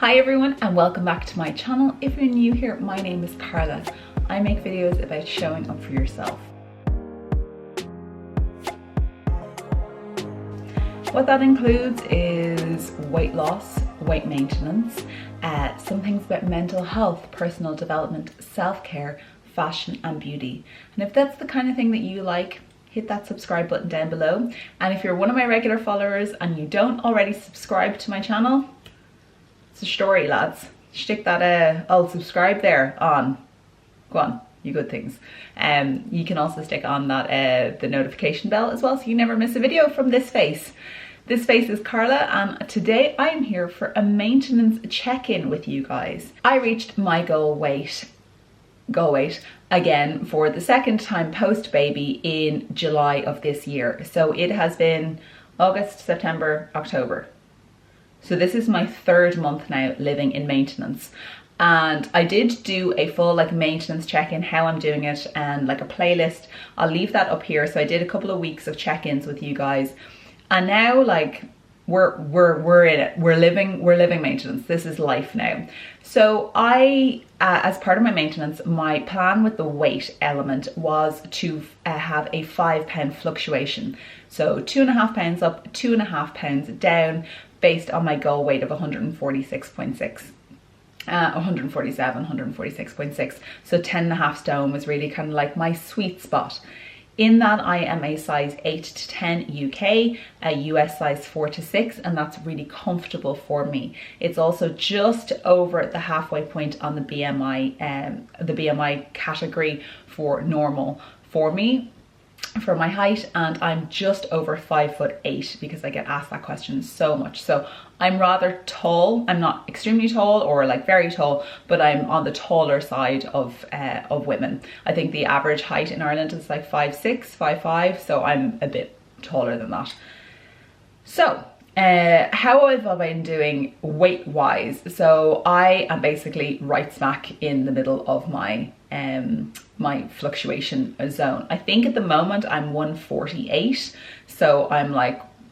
Hi everyone and welcome back to my channel. If you're new here, my name is Carla. I make videos about showing up for yourself. What that includes is weight loss, weight maintenance, some things about mental health, personal development, self-care, fashion and beauty. And if that's the kind of thing that you like, hit that subscribe button down below. And if you're one of my regular followers and you don't already subscribe to my channel, it's a story, lads. Stick that old subscribe there on. Go on, you good things. You can also stick on that the notification bell as well, so you never miss a video from this face. This face is Carla, and today I'm here for a maintenance check-in with you guys. I reached my goal weight again for the second time post-baby in July of this year. So it has been August, September, October. So this is my third month now living in maintenance, and I did do a full maintenance check-in, how I'm doing it, and a playlist. I'll leave that up here. So I did a couple of weeks of check-ins with you guys, and now we're in it. We're living maintenance. This is life now. So I, as part of my maintenance, my plan with the weight element was to have a 5 pound fluctuation. So 2.5 pounds up, 2.5 pounds down, based on my goal weight of 146.6. 147, 146.6. So 10.5 stone was really kind of like my sweet spot. In that, I am a size 8 to 10 UK, a US size 4 to 6, and that's really comfortable for me. It's also just over the halfway point on the BMI category for normal for me, for my height, and I'm just over 5'8" because I get asked that question so much. So I'm rather tall. I'm not extremely tall or very tall, but I'm on the taller side of women. I think the average height in Ireland is 5'6", 5'5", so I'm a bit taller than that. So how have I been doing weight wise? So I am basically right smack in the middle of my my fluctuation zone. I think at the moment I'm 148, so I'm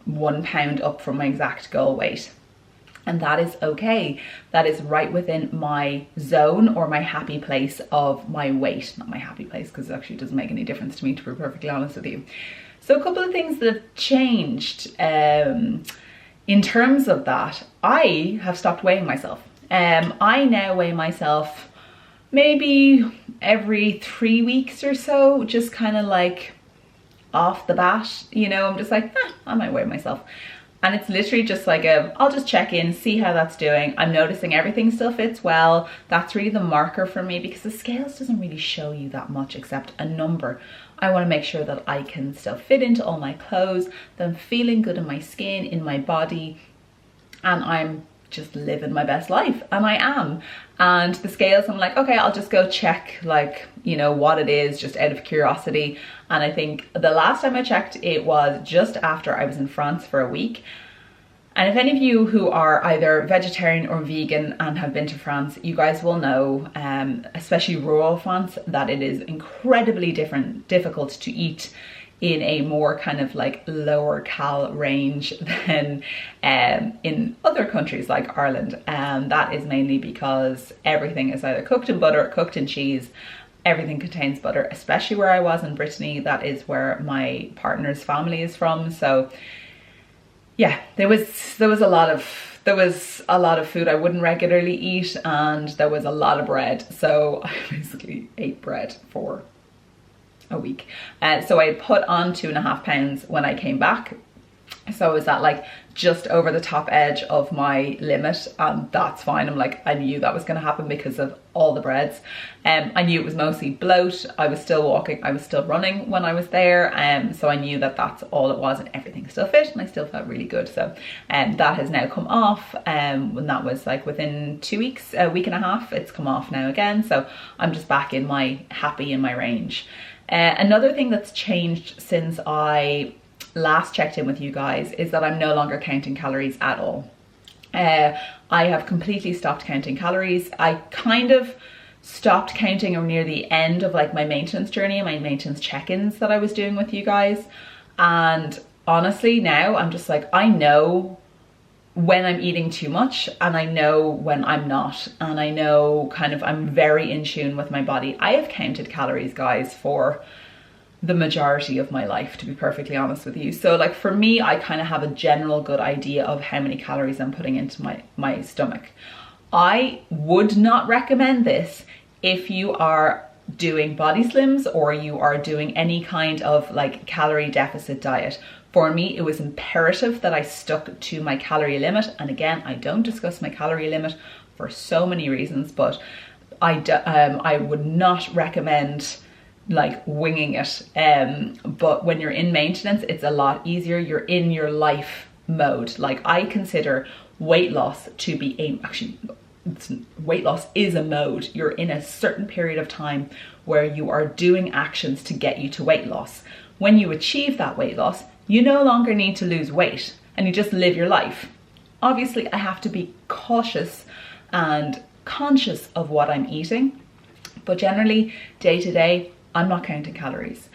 1 pound up from my exact goal weight, and that is okay. That is right within my zone or my happy place of my weight. Not my happy place, because it actually doesn't make any difference to me, to be perfectly honest with you. So a couple of things that have changed in terms of that. I have stopped weighing myself. I now weigh myself maybe every 3 weeks or so, just kind of off the bat, I'm just I might weigh myself. And it's literally just I'll just check in, see how that's doing. I'm noticing everything still fits well. That's really the marker for me, because the scales doesn't really show you that much except a number. I want to make sure that I can still fit into all my clothes, that I'm feeling good in my skin, in my body, and I'm just living my best life, and I am. And the scales, I'm okay, I'll just go check what it is, just out of curiosity. And I think the last time I checked, it was just after I was in France for a week. And if any of you who are either vegetarian or vegan and have been to France, you guys will know, especially rural France, that it is incredibly difficult to eat in a more kind of lower cal range than in other countries like Ireland. And that is mainly because everything is either cooked in butter, cooked in cheese. Everything contains butter, especially where I was in Brittany. That is where my partner's family is from. So yeah, there was a lot of food I wouldn't regularly eat, and there was a lot of bread. So I basically ate bread for a week. So I put on 2.5 pounds when I came back. So I was at just over the top edge of my limit, and that's fine. I knew that was going to happen because of all the breads. I knew it was mostly bloat. I was still walking, I was still running when I was there, so I knew that that's all it was, and everything still fit, and I still felt really good. So that has now come off, when that was within 2 weeks, a week and a half, it's come off now again. So I'm just back in my happy, in my range. Another thing that's changed since I last checked in with you guys is that I'm no longer counting calories at all. I have completely stopped counting calories. I kind of stopped counting near the end of my maintenance journey and my maintenance check-ins that I was doing with you guys. And honestly now I'm just I know when I'm eating too much, and I know when I'm not, and I know kind of I'm very in tune with my body. I have counted calories, guys, for the majority of my life, to be perfectly honest with you. So like for me, I kind of have a general good idea of how many calories I'm putting into my stomach. I would not recommend this if you are doing body slims or you are doing any kind of like calorie deficit diet. For me, it was imperative that I stuck to my calorie limit. And again, I don't discuss my calorie limit for so many reasons, but I would not recommend like winging it. But when you're in maintenance, it's a lot easier. You're in your life mode. Like I consider weight loss to be weight loss is a mode. You're in a certain period of time where you are doing actions to get you to weight loss. When you achieve that weight loss, you no longer need to lose weight and you just live your life. Obviously, I have to be cautious and conscious of what I'm eating, but generally, day to day, I'm not counting calories.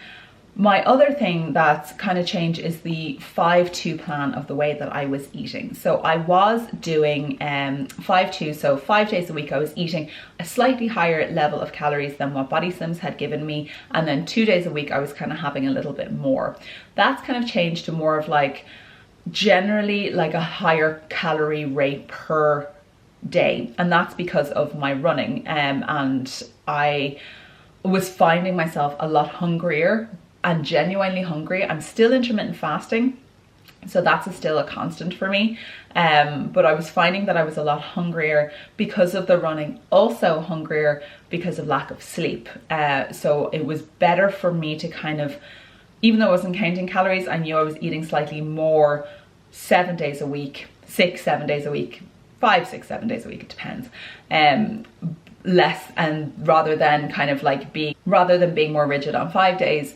My other thing that's kind of changed is the 5-2 plan of the way that I was eating. So I was doing 5-2, so 5 days a week I was eating a slightly higher level of calories than what Body Slims had given me, and then 2 days a week I was kind of having a little bit more. That's kind of changed to more of like generally like a higher calorie rate per day, and that's because of my running, and I was finding myself a lot hungrier and genuinely hungry. I'm still intermittent fasting, so that's still a constant for me, but I was finding that I was a lot hungrier because of the running, also hungrier because of lack of sleep. So it was better for me to kind of, even though I wasn't counting calories, I knew I was eating slightly more 7 days a week, 6-7 days a week, 5-6-7 days a week, it depends, less, and rather than being more rigid on 5 days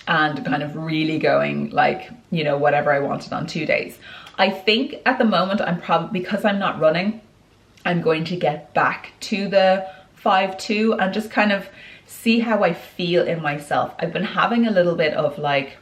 and kind of really going like, you know, whatever I wanted on 2 days. I think at the moment I'm probably, because I'm not running, I'm going to get back to the 5-2 and just kind of see how I feel in myself. I've been having a little bit of like,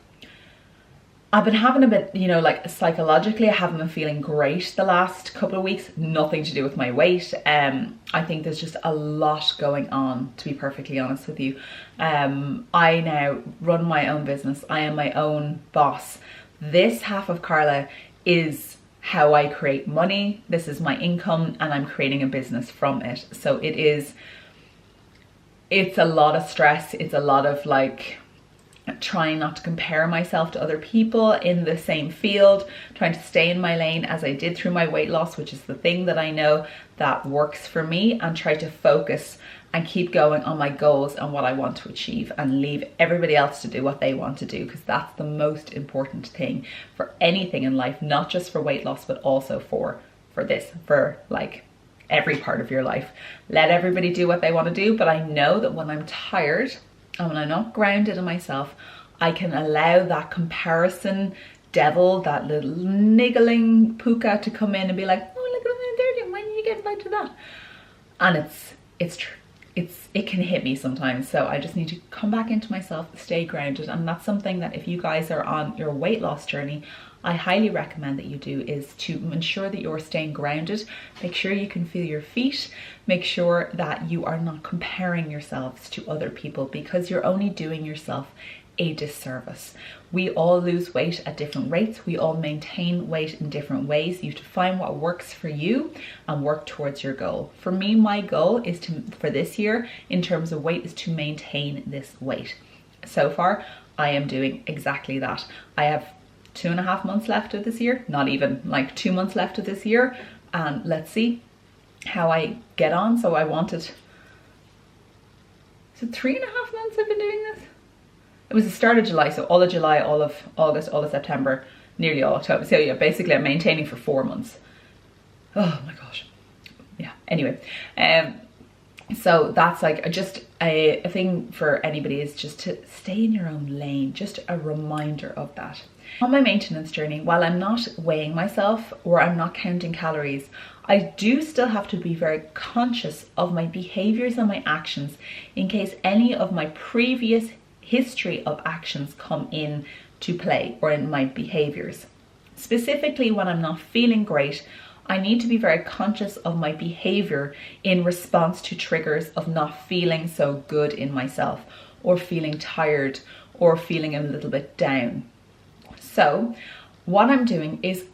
you know, like psychologically, I haven't been feeling great the last couple of weeks. Nothing to do with my weight. I think there's just a lot going on, to be perfectly honest with you. I now run my own business. I am my own boss. This half of Carla is how I create money. This is my income, and I'm creating a business from it. So it's a lot of stress. It's a lot of like, trying not to compare myself to other people in the same field, trying to stay in my lane as I did through my weight loss, which is the thing that I know that works for me, and try to focus and keep going on my goals and what I want to achieve, and leave everybody else to do what they want to do, because that's the most important thing for anything in life, not just for weight loss, but also for like every part of your life. Let everybody do what they want to do, but I know that when I'm tired and when I'm not grounded in myself, I can allow that comparison devil, that little niggling puka, to come in and be like, oh, look at what they're doing, why didn't you get invited to that? And it can hit me sometimes. So I just need to come back into myself, stay grounded. And that's something that if you guys are on your weight loss journey, I highly recommend that you do, is to ensure that you're staying grounded. Make sure you can feel your feet. Make sure that you are not comparing yourselves to other people, because you're only doing yourself a disservice. We all lose weight at different rates. We all maintain weight in different ways. You have to find what works for you and work towards your goal. For me, my goal is for this year, in terms of weight, is to maintain this weight. So far, I am doing exactly that. I have 2.5 months left of this year, not even, like 2 months left of this year, and let's see how I get on. So I wanted, so 3.5 months I've been doing this. It was the start of July, so all of July, all of August, all of September, nearly all October. So yeah, basically I'm maintaining for 4 months. Oh my gosh. Yeah, anyway. So that's like just a thing for anybody, is just to stay in your own lane. Just a reminder of that. On my maintenance journey, while I'm not weighing myself or I'm not counting calories, I do still have to be very conscious of my behaviors and my actions, in case any of my previous history of actions come in to play, or in my behaviors. Specifically when I'm not feeling great, I need to be very conscious of my behavior in response to triggers of not feeling so good in myself, or feeling tired, or feeling a little bit down. So what I'm doing is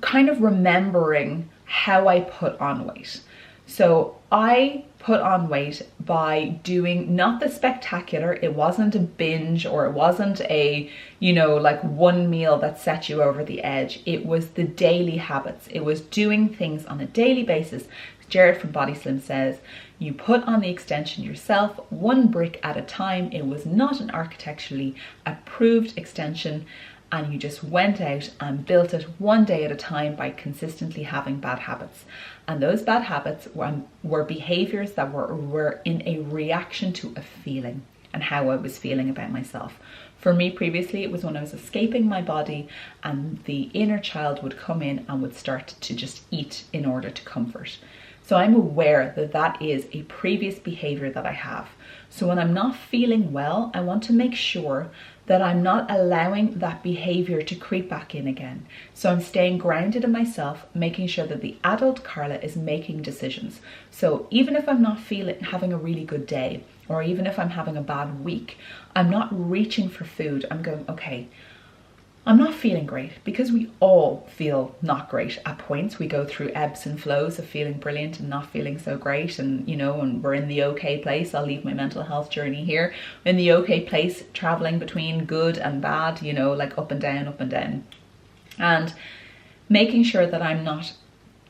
kind of remembering how I put on weight. So I put on weight by doing not the spectacular, it wasn't a binge, or it wasn't a, you know, like one meal that set you over the edge. It was the daily habits. It was doing things on a daily basis. Jared from Body Slim says, you put on the extension yourself, one brick at a time. It was not an architecturally approved extension, and you just went out and built it one day at a time by consistently having bad habits. And those bad habits were behaviors that were in a reaction to a feeling and how I was feeling about myself. For me previously, it was when I was escaping my body and the inner child would come in and would start to just eat in order to comfort. So I'm aware that that is a previous behavior that I have. So when I'm not feeling well, I want to make sure that I'm not allowing that behavior to creep back in again. So I'm staying grounded in myself, making sure that the adult Carla is making decisions. So even if I'm not having a really good day, or even if I'm having a bad week, I'm not reaching for food. I'm going, okay, I'm not feeling great, because we all feel not great at points. We go through ebbs and flows of feeling brilliant and not feeling so great, and you know, and we're in the okay place. I'll leave my mental health journey here. In the okay place, traveling between good and bad, you know, like up and down, and making sure that I'm not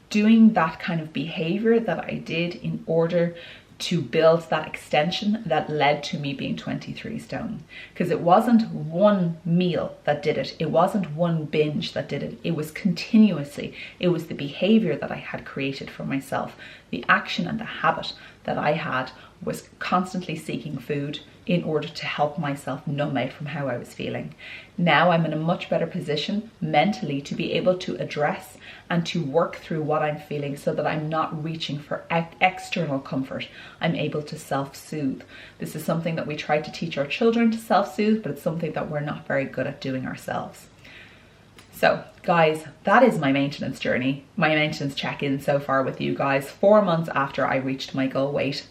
doing that kind of behavior that I did in order to build that extension that led to me being 23 stone. Because it wasn't one meal that did it. It wasn't one binge that did it. It was continuously. It was the behavior that I had created for myself. The action and the habit that I had was constantly seeking food in order to help myself numb out from how I was feeling. Now I'm in a much better position mentally to be able to address and to work through what I'm feeling, so that I'm not reaching for external comfort. I'm able to self-soothe. This is something that we try to teach our children to self-soothe, but it's something that we're not very good at doing ourselves. So guys, that is my maintenance journey, my maintenance check-in so far with you guys. 4 months after I reached my goal weight.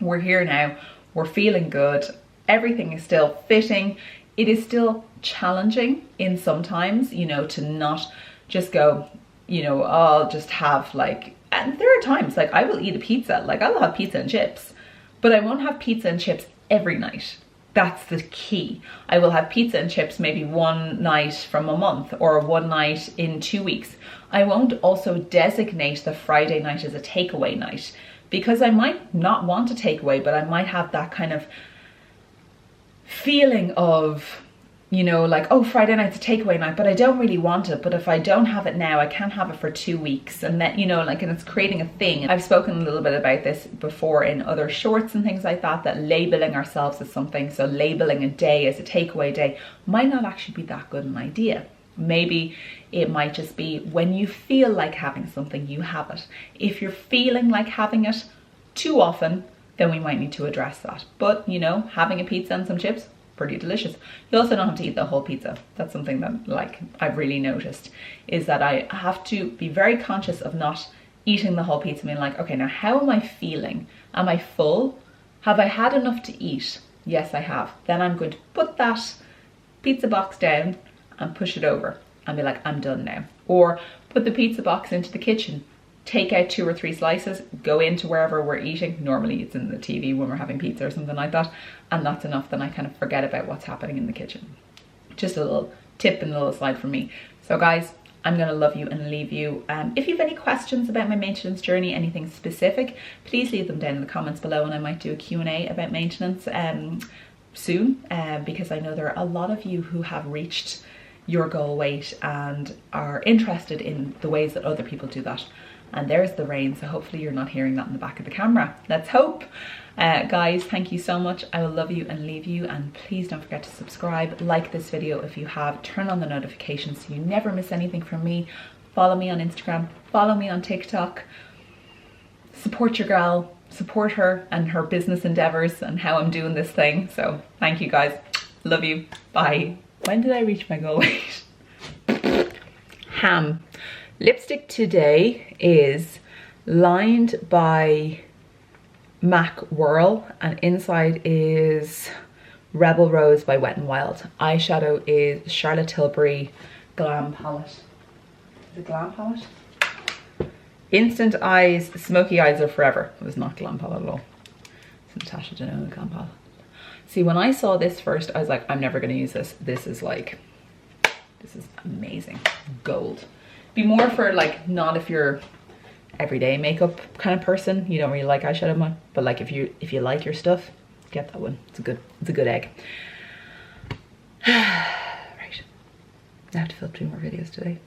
We're here now, we're feeling good, everything is still fitting. It is still challenging in sometimes, you know, to not just go, you know, I'll just have like, and there are times like I will eat a pizza, like I'll have pizza and chips, but I won't have pizza and chips every night. That's the key. I will have pizza and chips maybe one night from a month, or one night in 2 weeks. I won't also designate the Friday night as a takeaway night, because I might not want a takeaway, but I might have that kind of feeling of, you know, like, oh, Friday night's a takeaway night, but I don't really want it. But if I don't have it now, I can't have it for 2 weeks. And then, you know, like, and it's creating a thing. I've spoken a little bit about this before in other shorts and things like that, that labeling ourselves as something, so labeling a day as a takeaway day might not actually be that good an idea. Maybe it might just be when you feel like having something, you have it. If you're feeling like having it too often, then we might need to address that. But, you know, having a pizza and some chips, pretty delicious. You also don't have to eat the whole pizza. That's something that, like, I've really noticed, is that I have to be very conscious of not eating the whole pizza, being like, okay, now how am I feeling? Am I full? Have I had enough to eat? Yes, I have. Then I'm going to put that pizza box down and push it over and be like, I'm done now. Or put the pizza box into the kitchen, take out 2 or 3 slices, go into wherever we're eating. Normally it's in the TV when we're having pizza or something like that. And that's enough. Then I kind of forget about what's happening in the kitchen. Just a little tip and a little slide from me. So guys, I'm going to love you and leave you. If you have any questions about my maintenance journey, anything specific, please leave them down in the comments below, and I might do a Q&A about maintenance soon, because I know there are a lot of you who have reached your goal weight and are interested in the ways that other people do that. And there's the rain, so hopefully you're not hearing that in the back of the camera. Let's hope. Guys, thank you so much. I will love you and leave you, and please don't forget to subscribe, like this video if you have, turn on the notifications so you never miss anything from me. Follow me on Instagram, follow me on TikTok. Support your girl, support her and her business endeavors and how I'm doing this thing. So thank you guys, love you, bye. When did I reach my goal weight? Ham. Lipstick today is lined by MAC Whirl, and inside is Rebel Rose by Wet n Wild. Eyeshadow is Charlotte Tilbury Glam Palette. Is it Glam Palette? Instant Eyes, Smoky Eyes Are Forever. It was not Glam Palette at all. It's Natasha Denona Glam Palette. See, when I saw this first, I was like, I'm never gonna use this. This is amazing. Gold. Be more for like, not if you're everyday makeup kind of person, you don't really like eyeshadow much, but like if you like your stuff, get that one. It's a good egg. Right, I have to film 2 more videos today.